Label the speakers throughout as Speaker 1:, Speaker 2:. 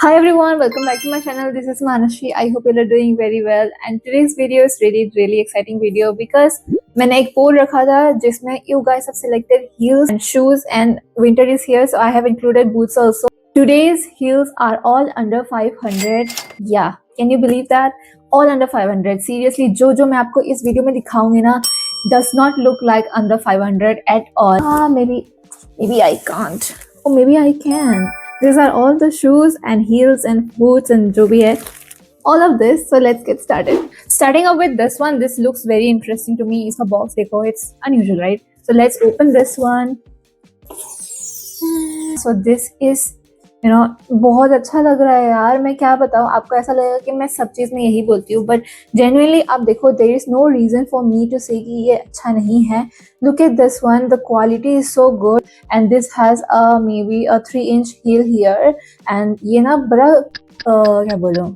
Speaker 1: Hi everyone, welcome back to my channel. This is Manashri. I hope you are doing very well. And today's video is really exciting video because मैंने एक poll रखा था जिसमें you guys have selected heels and shoes and winter is here, so I have included boots also. Today's heels are all under 500. Yeah, can you believe that? All under 500. Seriously, जो मैं आपको इस video में दिखाऊंगी ना does not look like under 500 at all. Maybe I can't. Or maybe I can. These are all the shoes and heels and boots and जो भी है, all of this. So let's get started. Starting off with this one, this looks very interesting to me. इसका box देखो, it's unusual, right? So let's open this one. So this is बहुत अच्छा लग रहा है यार. मैं क्या बताऊँ आपको, ऐसा लगेगा कि मैं सब चीज़ में यही बोलती हूँ, बट जेन्युइनली आप देखो, there is no reason for me to say कि ये अच्छा नहीं है. Look at this one, the quality is so good and this has may be a 3-inch heel here. And ये ना बड़ा क्या बोलूँ,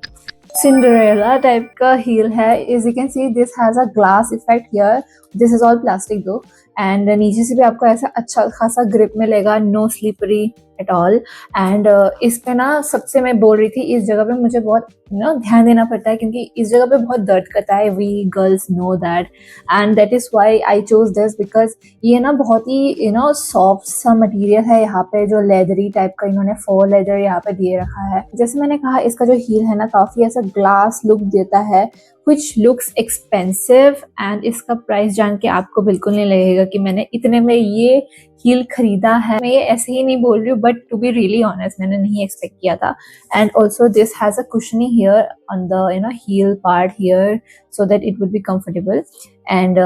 Speaker 1: सिंड्रेला टाइप का हील है. Is you can see this has a glass effect here. This is all plastic though, and नीचे से भी आपको ऐसा अच्छा खासा ग्रिप मिलेगा, no slippery at all. And इस पे ना सबसे मैं बोल रही थी, इस जगह पे मुझे बहुत ध्यान देना पड़ता है क्योंकि इस जगह पे बहुत दर्द करता है. We girls know that, and that is why I chose this, because ये ना बहुत ही सॉफ्ट सा मटेरियल है. यहाँ पे जो लेदरी टाइप का इन्होंने फोर लेदर यहाँ पे दिए रखा है. जैसे मैंने कहा, इसका जो हील है ना काफी ऐसा ग्लास लुक देता है, which looks expensive, and इसका प्राइस जान के आपको बिल्कुल नहीं लगेगा कि मैंने इतने में ये हील खरीदा है. मैं ये ऐसे ही नहीं बोल रही हूँ, but to be really honest मैंने नहीं एक्सपेक्ट किया था. And also this has a cushiony here on the heel part here, so that it would be comfortable. And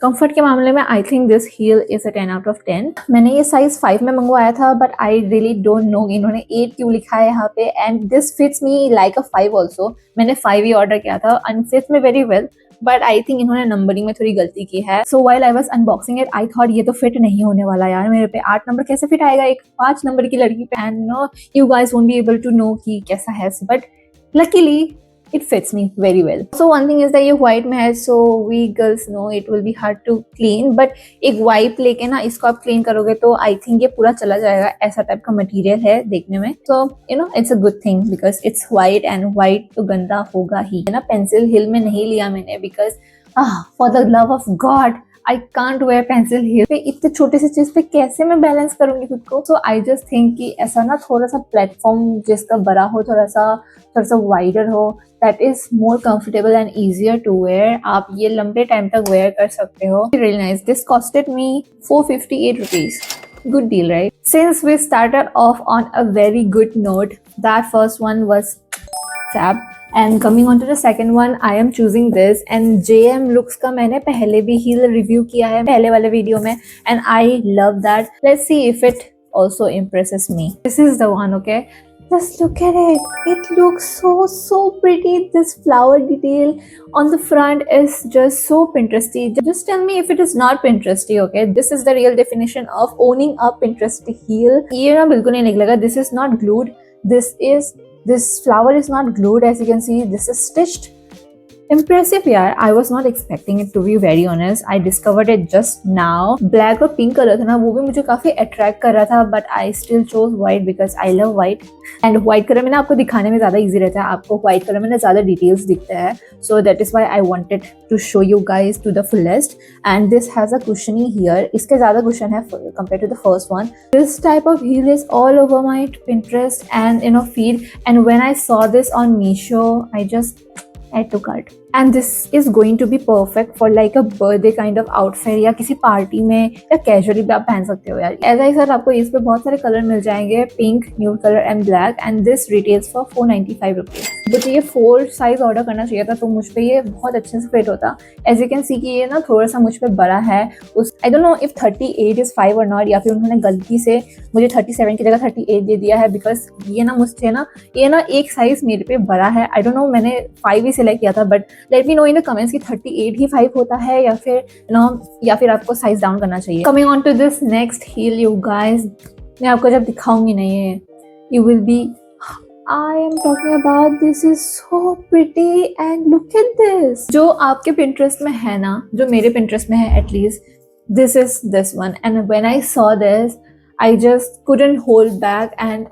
Speaker 1: comfort के मामले में I think this heel is a 10 out of 10. मैंने ये size 5 में मंगवाया था, but I really don't know इन्होंने 8 क्यों लिखा है यहाँ पे. And this fits me like a 5 also. मैंने 5 ही ऑर्डर किया था and fits me very well, but I think इन्होंने नंबरिंग में थोड़ी गलती की है. सो while I was unboxing it, I thought ये तो फिट नहीं होने वाला यार मेरे पे. 8 नंबर कैसे फिट आएगा एक 5 नंबर की लड़की पे. And you guys won't be able to know कि कैसा है, but luckily it fits me very well. So one thing is that ये white में है, so we girls know it will be hard to clean, but एक wipe लेके ना इसको आप clean करोगे तो I think ये पूरा चला जाएगा. ऐसा टाइप का मटेरियल है देखने में, so it's a good thing because it's white, and white तो गंदा होगा ही ना. पेंसिल हिल में नहीं लिया मैंने because for the love of God I can't where pencil heel पे. इतने छोटे से चीज पे कैसे मैं बैलेंस करूंगी खुद को. सो आई जस्ट थिंक कि ऐसा ना थोड़ा सा प्लेटफॉर्म जिसका बड़ा हो, थोड़ा सा वाइडर हो, that is more comfortable and easier to wear. आप ये लंबे टाइम तक वेयर कर सकते हो. Really nice. This costed me 458 rupees. Good deal, right? Since we started off on a very good note, that first one was fab. And coming on to the second one, I am choosing this. And JM Looks का मैंने पहले भी heal review किया है पहले वाले video में, and I love that. Let's see if it also impresses me. This is the one, okay? Just look at it. It looks so pretty. This flower detail on the front is just so Pinteresty. Just tell me if it is not Pinteresty, okay? This is the real definition of owning a Pinteresty heel. ये ना बिल्कुल नहीं निकलेगा. This is not glued. This flower is not glued, as you can see. This is stitched. Impressive यार. I was not expecting it, to be very honest. I discovered it just now. Black और pink colour था ना, वो भी मुझे काफी attract कर रहा था, but I still chose white because I love white. And white colour में ना आपको दिखाने में ज़्यादा easy रहता है. आपको white कलर में ना ज़्यादा details दिखते हैं. So that is why I wanted to show you guys to the fullest. And this has a cushiony here. इसके ज़्यादा cushion है compared to the first one. This type of heel is all over my Pinterest and feed. And when I saw this on Meesho, I took it. And this is going to be perfect for like a birthday kind of outfit, या किसी party में या casually भी आप पहन सकते हो यार. ऐसा ही सर आपको इस पे बहुत सारे कलर मिल जाएंगे, pink, nude colour and black. And this retails for 495 rupees. But ये 4 साइज ऑर्डर करना चाहिए था, तो मुझ पे ये बहुत अच्छे से फिट होता. एज यू कैन सी कि ये ना थोड़ा सा मुझ पे बड़ा है. I don't know if 38 is 5 और नॉट, या फिर उन्होंने गलती से मुझे 37 की जगह 38 दे दिया है, बिकॉज ये ना एक साइज मेरे पे बड़ा है. आई डोंट नो, मैंने 5 ही सिलेक्ट किया था, but let me know in the comments कि 38 ही 5 होता है या फिर आपको साइज डाउन करना चाहिए. Coming on to this next heel, you guys, मैं आपको जब दिखाऊंगी ना ये, you will be, I am talking about, this is so pretty and look at this. जो आपके Pinterest में है ना, जो मेरे Pinterest में है at least, this is this one. And when I saw this, I just couldn't hold back and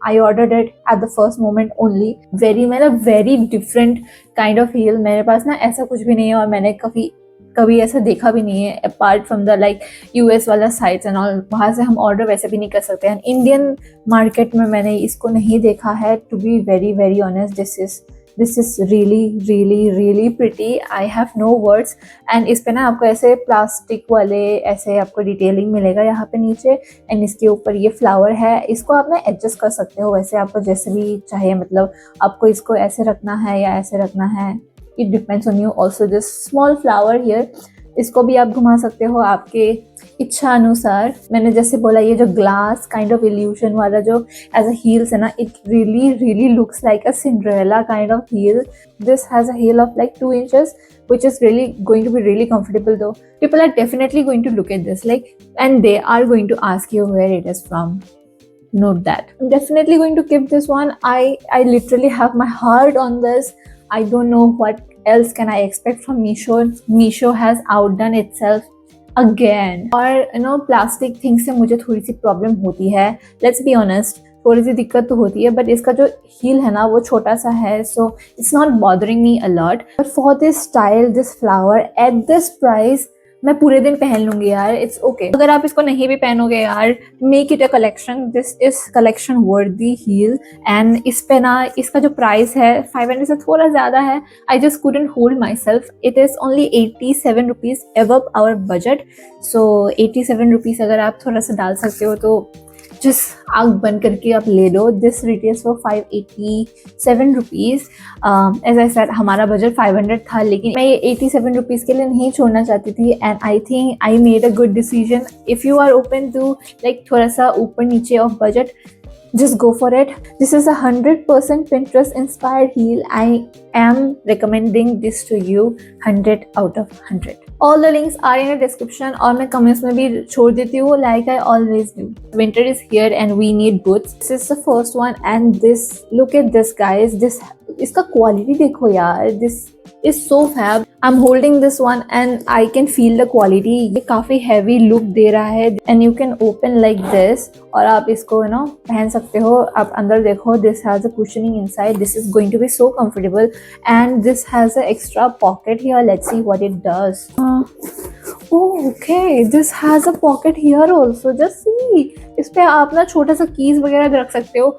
Speaker 1: I ordered it at the first moment only. very different kind of heel. मेरे पास ना ऐसा कुछ भी नहीं है और मैंने कभी ऐसा देखा भी नहीं है apart from the like US वाला साइट्स एंड ऑल. वहाँ से हम ऑर्डर वैसे भी नहीं कर सकते हैं. इंडियन मार्केट में मैंने इसको नहीं देखा है. To be very very honest, this is really really really pretty. I have no words. And इस पे ना आपको ऐसे प्लास्टिक वाले ऐसे आपको डिटेलिंग मिलेगा यहाँ पे नीचे. एंड इसके ऊपर ये फ्लावर है. इसको आप ना एडजस्ट कर सकते हो वैसे आपको जैसे भी चाहिए. मतलब आपको इसको ऐसे रखना है या ऐसे रखना है. It depends on you. Also this small flower here, इसको भी आप घुमा सकते हो आपके इच्छा अनुसार. मैंने जैसे बोला ये जो ग्लास काइंड ऑफ इल्यूशन वाला जो एज अ हील्स है ना, it really really looks like a Cinderella kind of heel. This has a heel of like 2 inches, which is really going to be really comfortable though. People are definitely going to look at this like, and they are going to ask you where it is from. Note that. I'm definitely going to keep this one. I literally have my heart on this. I don't know what else can I expect from Meesho. Meesho has outdone itself again. और plastic things से मुझे थोड़ी सी problem होती है. Let's be honest, थोड़ी सी दिक्कत तो होती है. बट इसका जो हील है ना वो छोटा सा है, so it's not bothering me a lot. But for this style, this flower at this price, मैं पूरे दिन पहन लूंगी यार. It's okay. अगर आप इसको नहीं भी पहनोगे यार, make it a collection. This is collection वर्दी हील. एंड इस पे ना इसका जो प्राइस है 500 से थोड़ा ज़्यादा है. I just couldn't hold myself. It is only 87 rupees above our budget. So 87 rupees अगर आप थोड़ा सा डाल सकते हो तो जस्ट आग बंद करके आप ले लो. This retails for 587 rupees. As I said हमारा बजट 500 था, लेकिन मैं ये 87 रुपीज़ के लिए नहीं छोड़ना चाहती थी. And I think I made a good decision. If you are open to like थोड़ा सा ऊपर नीचे of budget, just go for it. This is a 100% Pinterest inspired heel. I am recommending this to you 100 out of 100. All the links are in the description और मैं comments में भी छोड़ देती हूँ like I always do. Winter is here and we need boots. This is the first one and this, look at this guys. This इसका quality देखो यार. This is so fab. I'm holding this one and I can feel the quality. ये काफी heavy look दे रहा है and you can open like this और आप इसको पहन सकते हो. आप अंदर देखो, this has a cushioning inside. This is going to be so comfortable and this has an extra pocket here. Let's see what it does. Oh, okay. This has a pocket here also. Just see. इस पे आप ना छोटा सा keys वगैरह रख सकते हो.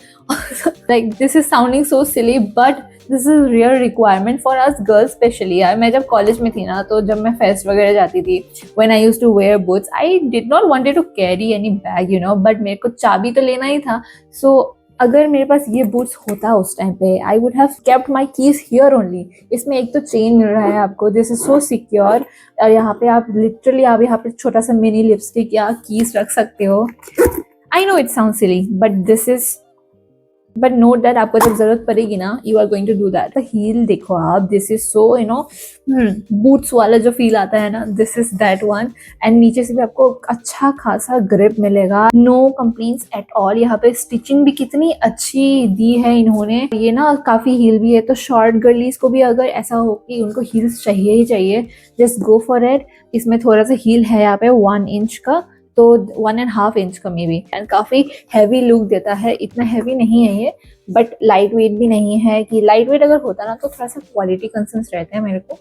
Speaker 1: Like this is sounding so silly, but this is real requirement for us girls specially. यार मैं जब कॉलेज में थी ना, तो जब मैं फेस्ट वगैरह जाती थी, when I used to wear boots, I did not wanted to carry any bag but मेरे को चाबी तो लेना ही था. सो अगर मेरे पास ये बूट्स होता उस टाइम पे, I would have kept my keys here only. इसमें एक तो चेन मिल रहा है आपको, दिस इज सो सिक्योर. और यहाँ पे आप लिटरली आप यहाँ पे छोटा सा मिनी लिपस्टिक या कीज रख सकते हो. I know it sound silly but this is, but note that आपको जब जरूरत पड़ेगी ना, you are going to do that. The heel देखो आप, दिस इज सो बूट्स वाला जो फील आता है ना, this is that one. And नीचे से भी आपको अच्छा खासा ग्रिप मिलेगा. No complaints at all. यहाँ पे स्टिचिंग भी कितनी अच्छी दी है इन्होंने. ये ना काफी हील भी है, तो शॉर्ट गर्लीज को भी अगर ऐसा हो कि उनको हील्स चाहिए ही चाहिए, जस्ट गो फॉर इट. इसमें थोड़ा सा हील है यहाँ पे 1 इंच का, तो 1.5 इंच का मे बी. एंड काफी हैवी लुक देता है. इतना हैवी नहीं है ये, बट लाइट वेट भी नहीं है. कि लाइट वेट अगर होता ना तो थोड़ा सा क्वालिटी कंसर्न्स रहते हैं मेरे को,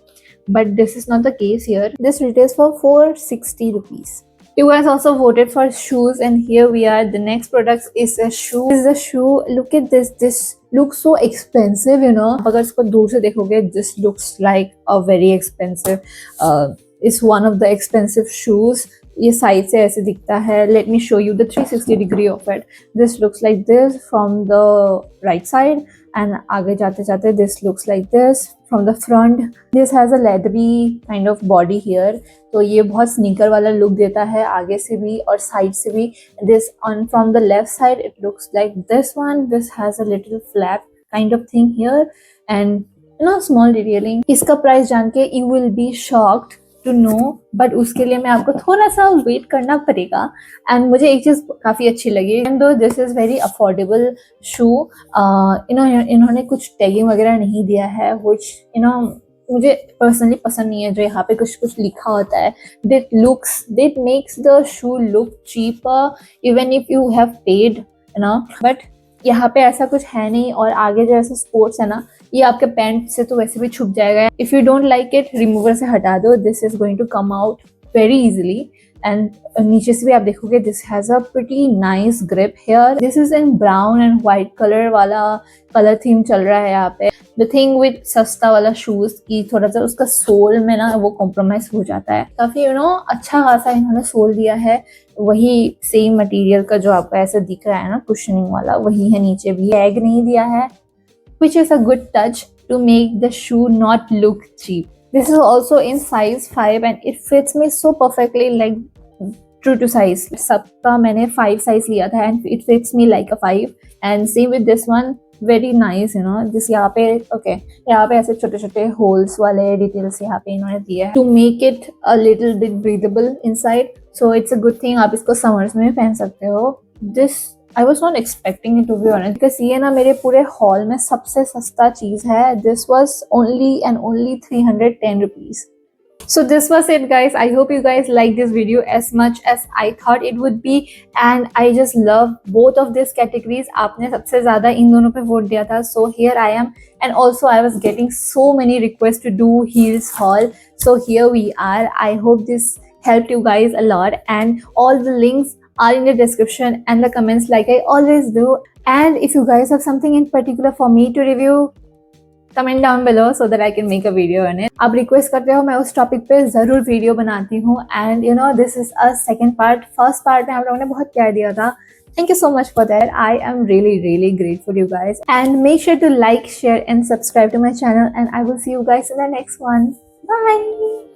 Speaker 1: but this is not the case here. This retails for 460 rupees. You guys also voted for shoes and here we are. The next product is a shoe. This is a shoe. Look at this. This looks so expensive, अगर इसको दूर से देखोगे, this looks like a very expensive. It's one of the expensive shoes. ये side से ऐसे दिखता है. Let me show you the 360 degree of it. This looks like this from the right side and आगे जाते जाते this looks like this from the front. This has a leathery kind of body here. तो ये बहुत sneaker वाला look देता है आगे से भी और साइड से भी. This on from the left side it looks like this one. This has a little flap kind of thing here and small detailing. इसका प्राइस जान के you will be shocked to know, but उसके लिए मैं आपको थोड़ा सा wait करना पड़ेगा. एंड मुझे एक चीज़ काफ़ी अच्छी लगी, एंड दो दिस इज़ वेरी अफोर्डेबल शू. इन्होंने कुछ टैगिंग वगैरह नहीं दिया है, विच मुझे पर्सनली पसंद नहीं है जो यहाँ पे कुछ कुछ लिखा होता है. That makes the shoe look cheaper even if you have paid, you know. But यहाँ पे ऐसा कुछ है नहीं. और आगे जो ऐसा स्पोर्ट्स है ना, ये आपके पैंट से तो वैसे भी छुप जाएगा. If you don't like it, remover से हटा दो. This is going to come out very easily. And नीचे से भी आप देखोगे this has a pretty nice grip here. This is in brown and white colour वाला कलर थीम चल रहा है यहाँ पे. द थिंग विद सस्ता वाला शूज की थोड़ा सा उसका सोल में ना वो कॉम्प्रोमाइज हो जाता है काफी. अच्छा खासा इन्होंने सोल दिया है. वही सेम मटेरियल का जो आपको ऐसे दिख रहा है ना, कुशनिंग वाला, वही है नीचे भी. टैग नहीं दिया है, which is a good touch to make the shoe not look cheap. This is also in size 5 and it fits me so perfectly, like true to size. सबका मैंने 5 size लिया था and it fits me like a 5. And same with this one, very nice, जिस यहाँ पे यहाँ पे ऐसे छोटे छोटे होल्स वाले डिटेल्स यहाँ पे इन्होंने दिए हैं to make it a little bit breathable inside. So it's a good thing. आप इसको समर्स में भी पहन सकते हो. This I was not expecting it to be honest, because ये ना मेरे पूरे हॉल में सबसे सस्ता चीज है. This was only and only 310 rupees. So this was it guys. I hope you guys like this video as much as I thought it would be, and I just love both of these categories. आपने सबसे ज़्यादा इन दोनों पे vote दिया था, so here I am. And also I was getting so many requests to do heels haul, so here we are. I hope this helped you guys a lot, and all the links are in the description and the comments like I always do. And if you guys have something in particular for me to review, comment down below so that I can make a video on it. आप request करते हो, मैं उस topic पे ज़रूर video बनाती हूँ. And this is a second part. First part में आप लोगों ने बहुत प्यार दिया था. Thank you so much for that. I am really, really grateful you guys. And make sure to like, share and subscribe to my channel, and I will see you guys in the next one. Bye!